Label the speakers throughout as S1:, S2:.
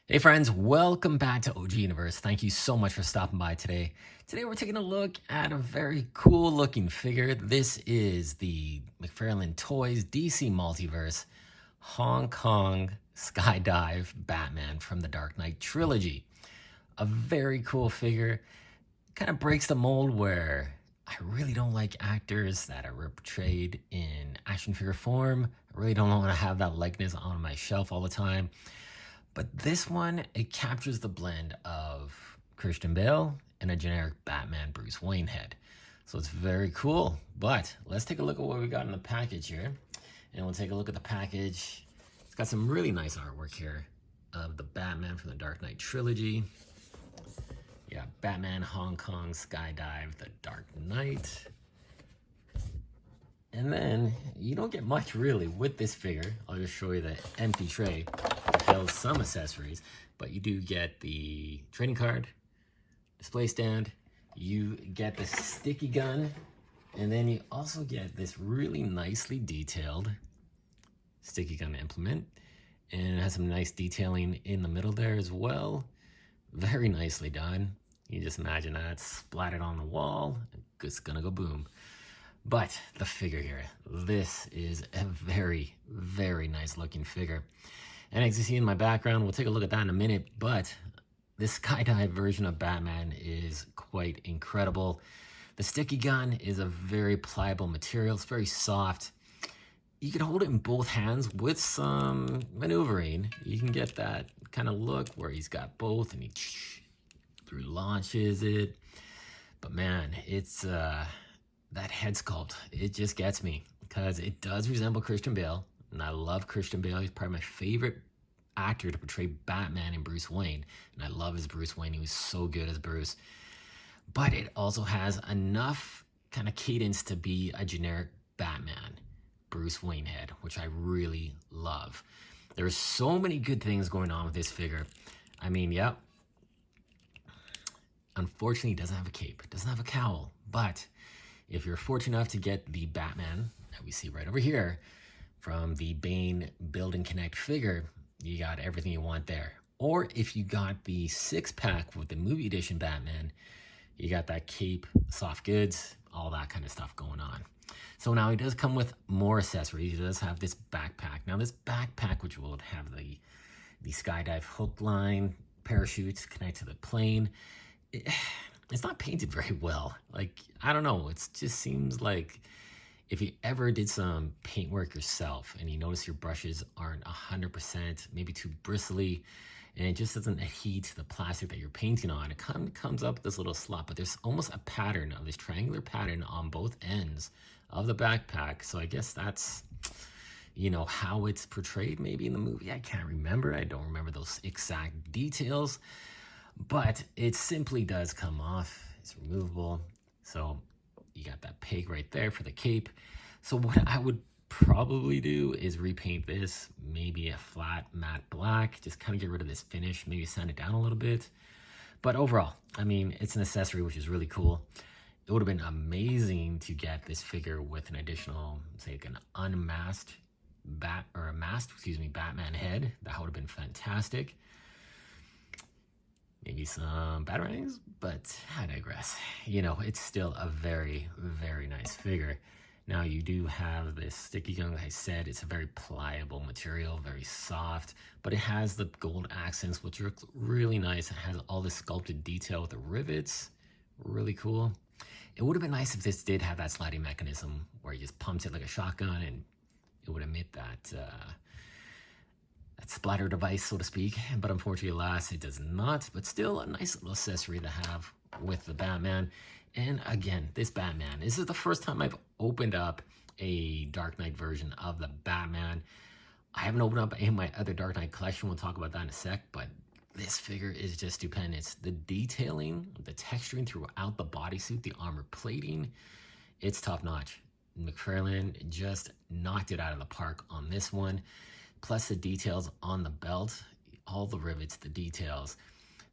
S1: Hey friends, welcome back to OG Universe. Thank you so much for stopping by today. Today we're taking a look at a very cool looking figure. This is the Mcfarlane Toys DC Multiverse Hong Kong Skydive Batman from the Dark Knight trilogy. A very cool figure. Kind of breaks the mold where I really don't like actors that are portrayed in action figure form. I really don't want to have that likeness on my shelf all the time. But this one, it captures the blend of Christian Bale and a generic Batman Bruce Wayne head. So it's very cool. But let's take a look at what we got in the package here. And we'll take a look at the package. It's got some really nice artwork here of the Batman from the Dark Knight trilogy. Yeah, Batman Hong Kong Skydive The Dark Knight. And then you don't get much really with this figure. I'll just show you the empty tray. It holds some accessories, but you do get the trading card, display stand, you get the sticky gun, and then you also get this really nicely detailed sticky gun implement. And it has some nice detailing in the middle there as well. Very nicely done. You just imagine that splattered on the wall. It's gonna go boom. But the figure here, this is a very, very nice looking figure. And as you see in my background, we'll take a look at that in a minute, but this skydive version of Batman is quite incredible. The sticky gun is a very pliable material. It's very soft. You can hold it in both hands with some maneuvering. You can get that kind of look where he's got both and he launches it. But man, it's that head sculpt, it just gets me because it does resemble Christian Bale, and I love Christian Bale. He's probably my favorite actor to portray Batman and Bruce Wayne, and I love his Bruce Wayne. He was so good as Bruce. But it also has enough kind of cadence to be a generic Batman Bruce Wayne head, which I really love. There's so many good things going on with this figure. I mean, yep. Unfortunately, he doesn't have a cape, doesn't have a cowl, but if you're fortunate enough to get the Batman that we see right over here from the Bane Build and Connect figure, you got everything you want there. Or if you got the 6-pack with the movie edition Batman, you got that cape, soft goods, all that kind of stuff going on. So now he does come with more accessories. He does have this backpack. Now this backpack, which will have the skydive hook line, parachutes connect to the plane, it's not painted very well. Like, I don't know. It just seems like if you ever did some paint work yourself and you notice your brushes aren't 100%, maybe too bristly, and it just doesn't adhere to the plastic that you're painting on, it kind of comes up with this little slot, but there's almost a pattern of this triangular pattern on both ends of the backpack. So I guess that's, you know, how it's portrayed maybe in the movie. I can't remember. I don't remember those exact details. But it simply does come off. It's removable. So you got that peg right there for the cape. So what I would probably do is repaint this, maybe a flat matte black, just kind of get rid of this finish, maybe sand it down a little bit. But overall, I mean, it's an accessory, which is really cool. It would have been amazing to get this figure with an additional, say, like an unmasked Batman head. That would have been fantastic. Maybe some batarangs, but I digress. You know, it's still a very, very nice figure. Now you do have this sticky gun, like I said, it's a very pliable material, very soft, but it has the gold accents, which are really nice. It has all this sculpted detail with the rivets, really cool. It would have been nice if this did have that sliding mechanism where you just pumped it like a shotgun and it would emit that splatter device, so to speak, but unfortunately, alas, it does not. But still a nice little accessory to have with the Batman. And again, this Batman, this is the first time I've opened up a Dark Knight version of the Batman. I haven't opened up any of my other Dark Knight collection. We'll talk about that in a sec, but this figure is just stupendous. The detailing, the texturing throughout the bodysuit, the armor plating, it's top notch. Mcfarlane just knocked it out of the park on this one. Plus the details on the belt, all the rivets, the details,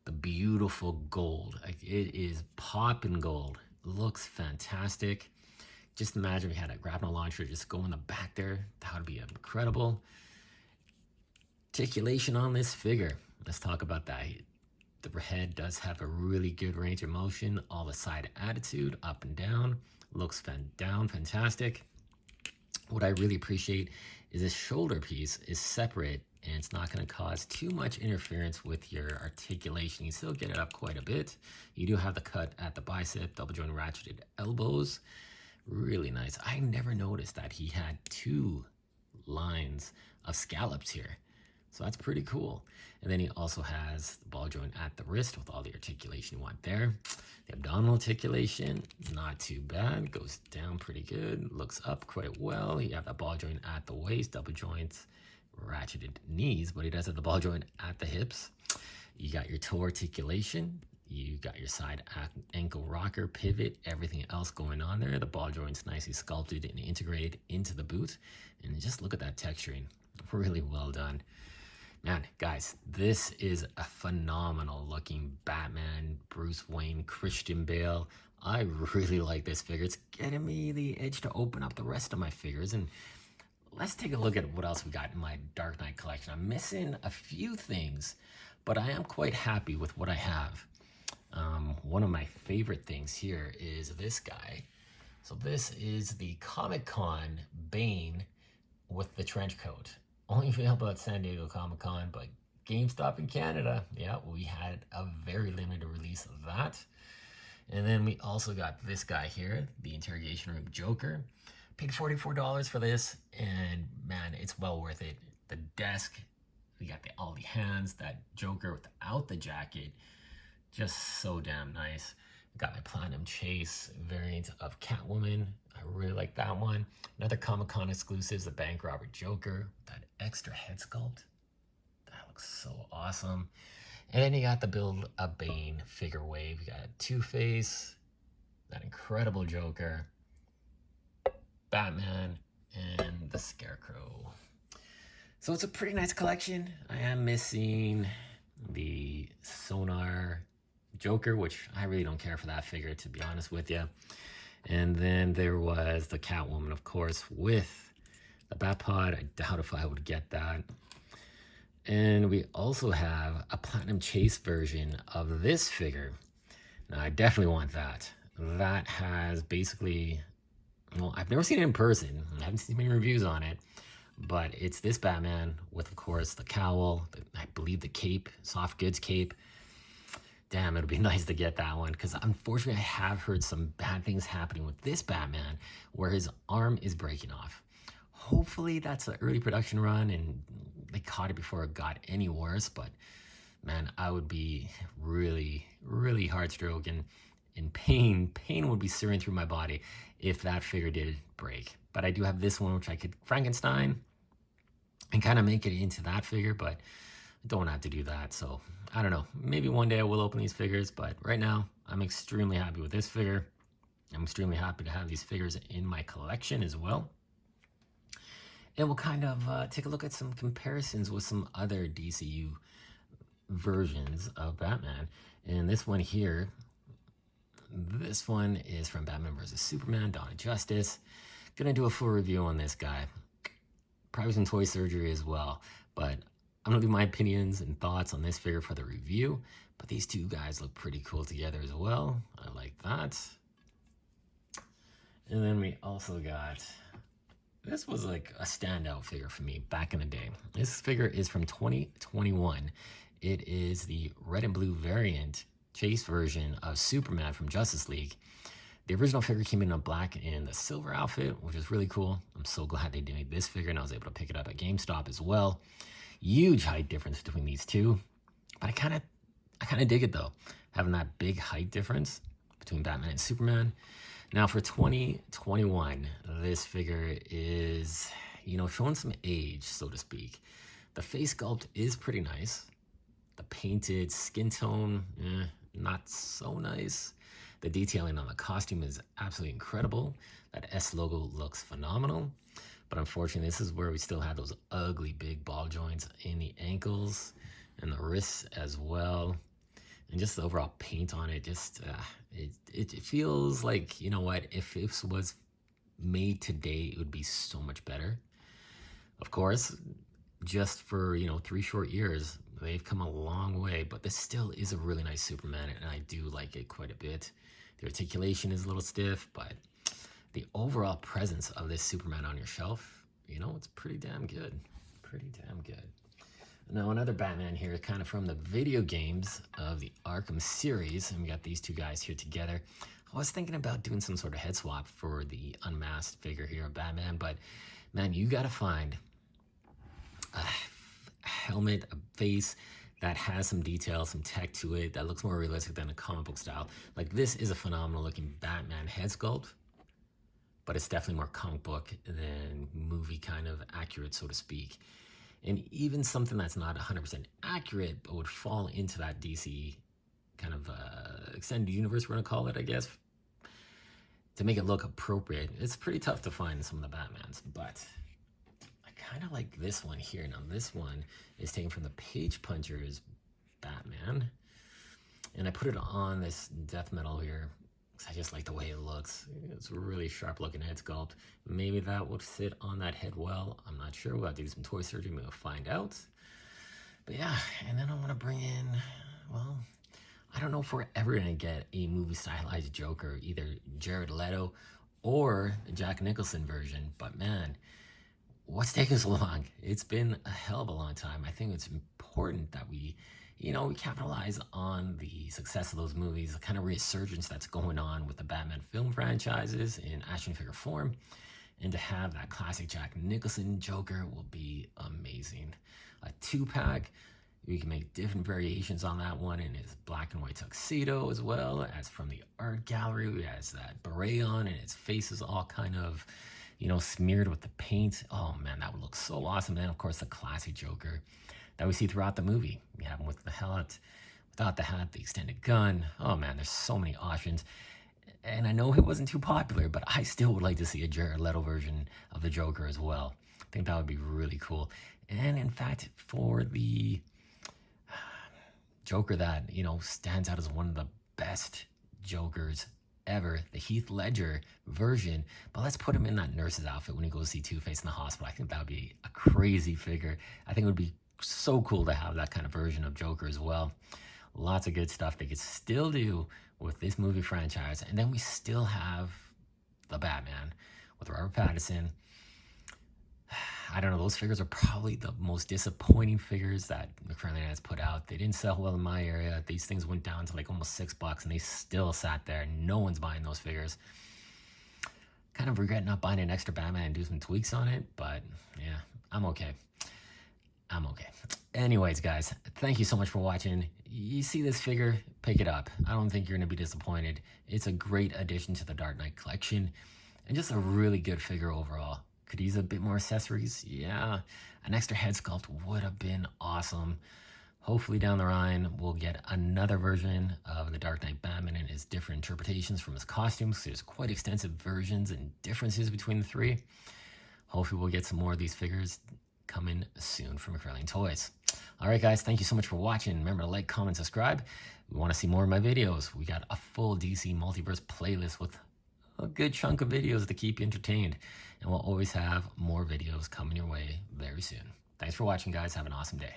S1: the beautiful gold. Like, it is popping gold. Looks fantastic. Just imagine if you had a grapnel launcher just go in the back there. That would be incredible. Articulation on this figure. let's talk about that. The head does have a really good range of motion, all the side attitude, up and down, looks fantastic. What I really appreciate is this shoulder piece is separate and it's not going to cause too much interference with your articulation. You still get it up quite a bit. You do have the cut at the bicep, double joint ratcheted elbows. Really nice. I never noticed that he had 2 lines of scallops here. So that's pretty cool. And then he also has the ball joint at the wrist with all the articulation you want there. The abdominal articulation, not too bad. Goes down pretty good. Looks up quite well. You have the ball joint at the waist, double joints, ratcheted knees, but he does have the ball joint at the hips. You got your toe articulation. You got your side ankle rocker, pivot, everything else going on there. The ball joint's nicely sculpted and integrated into the boot. And just look at that texturing. Really well done. Man, guys, this is a phenomenal looking Batman, Bruce Wayne, Christian Bale. I really like this figure. It's getting me the edge to open up the rest of my figures. And let's take a look at what else we got in my Dark Knight collection. I'm missing a few things, but I am quite happy with what I have. One of my favorite things here is this guy. So this is the Comic-Con Bane with the trench coat. Only available at San Diego Comic-Con, but GameStop in Canada, yeah, we had a very limited release of that. And then we also got this guy here, the Interrogation Room Joker. Paid $44 for this, and man, it's well worth it. The desk, we got all the hands, that Joker without the jacket, just so damn nice. Got my Platinum Chase variant of Catwoman. I really like that one. Another Comic-Con exclusive is the Bank Robber Joker. That extra head sculpt. That looks so awesome. And then you got the Build a Bane figure wave. You got Two-Face, that incredible Joker, Batman, and the Scarecrow. So it's a pretty nice collection. I am missing the Sonar Joker, which I really don't care for that figure, to be honest with you. And then there was the Catwoman, of course, with the Batpod. I doubt if I would get that. And we also have a Platinum Chase version of this figure. Now, I definitely want that. That has basically, well, I've never seen it in person. I haven't seen many reviews on it. But it's this Batman with, of course, the cowl, I believe the cape, soft goods cape. Damn, it'd be nice to get that one, because unfortunately I have heard some bad things happening with this Batman where his arm is breaking off. Hopefully that's an early production run and they caught it before it got any worse, but man, I would be really, really heartstroke and in pain. Pain would be searing through my body if that figure did break. But I do have this one, which I could Frankenstein and kind of make it into that figure, but I don't have to do that. So I don't know, maybe one day I will open these figures, but right now I'm extremely happy with this figure. I'm extremely happy to have these figures in my collection as well. And we'll kind of take a look at some comparisons with some other DCU versions of Batman. And this one here, this one is from Batman vs. Superman, Dawn of Justice. Gonna do a full review on this guy. Probably some toy surgery as well, but I'm gonna do my opinions and thoughts on this figure for the review. But these two guys look pretty cool together as well. I like that. And then we also got, this was like a standout figure for me back in the day. This figure is from 2021. It is the red and blue variant chase version of Superman from Justice League. The original figure came in a black and the silver outfit, which is really cool. I'm so glad they made this figure and I was able to pick it up at GameStop as well. Huge height difference between these two. But I kind of dig it though, having that big height difference between Batman and Superman. Now for 2021, this figure is, you know, showing some age, so to speak. The face sculpt is pretty nice. The painted skin tone, not so nice. The detailing on the costume is absolutely incredible. That S logo looks phenomenal. But unfortunately, this is where we still have those ugly big ball joints in the ankles and the wrists as well. And just the overall paint on it, just it feels like, you know what, if this was made today, it would be so much better. Of course, just for, you know, 3 short years, they've come a long way, but this still is a really nice Superman, and I do like it quite a bit. The articulation is a little stiff, but the overall presence of this Superman on your shelf, you know, it's pretty damn good. Pretty damn good. Now, another Batman here, kind of from the video games of the Arkham series, and we got these two guys here together. I was thinking about doing some sort of head swap for the unmasked figure here of Batman, but man, you gotta find a helmet, a face that has some detail, some tech to it, that looks more realistic than a comic book style. Like, this is a phenomenal looking Batman head sculpt, but it's definitely more comic book than movie kind of accurate, so to speak. And even something that's not 100% accurate, but would fall into that DC kind of extended universe, we're gonna call it, I guess, to make it look appropriate. It's pretty tough to find some of the Batmans, but I kind of like this one here. Now, this one is taken from the Page Puncher's Batman, and I put it on this death metal here because I just like the way it looks. It's a really sharp looking head sculpt. Maybe that would sit on that head well. I'm not sure. We'll have to do some toy surgery. We'll find out. But yeah, and then I'm gonna bring in, well, I don't know if we're ever gonna get a movie stylized Joker, either Jared Leto or the Jack Nicholson version, but man, what's taking so long? It's been a hell of a long time. I think it's important that we capitalize on the success of those movies, the kind of resurgence that's going on with the Batman film franchises in action figure form, and to have that classic Jack Nicholson Joker will be amazing. A 2-pack, we can make different variations on that one in his black and white tuxedo, as well as from the art gallery. He has that beret on and his face is all kind of, smeared with the paint. Oh man, that would look so awesome. And then of course the classic Joker that we see throughout the movie. We have him with the hat, without the hat, the extended gun. Oh man, there's so many options. And I know it wasn't too popular, but I still would like to see a Jared Leto version of the Joker as well. I think that would be really cool. And in fact, for the Joker that, stands out as one of the best Jokers ever, the Heath Ledger version, but let's put him in that nurse's outfit when he goes to see Two-Face in the hospital. I think that would be a crazy figure. I think it would be so cool to have that kind of version of Joker as well. Lots of good stuff they could still do with this movie franchise. And then we still have the Batman with Robert Pattinson. I don't know, those figures are probably the most disappointing figures that Mcfarlane has put out. They didn't sell well in my area. These things went down to like almost $6 and they still sat there. No one's buying those figures. Kind of regret not buying an extra Batman and do some tweaks on it, but yeah, I'm okay. Anyways, guys, thank you so much for watching. You see this figure, pick it up. I don't think you're going to be disappointed. It's a great addition to the Dark Knight collection and just a really good figure overall. Could use a bit more accessories? Yeah, an extra head sculpt would have been awesome. Hopefully down the line, we'll get another version of the Dark Knight Batman and his different interpretations from his costumes. There's quite extensive versions and differences between the three. Hopefully we'll get some more of these figures coming soon from Mcfarlane Toys. All right, guys, thank you so much for watching. Remember to like, comment, subscribe. We want to see more of my videos. We got a full DC Multiverse playlist with a good chunk of videos to keep you entertained. And we'll always have more videos coming your way very soon. Thanks for watching, guys. Have an awesome day.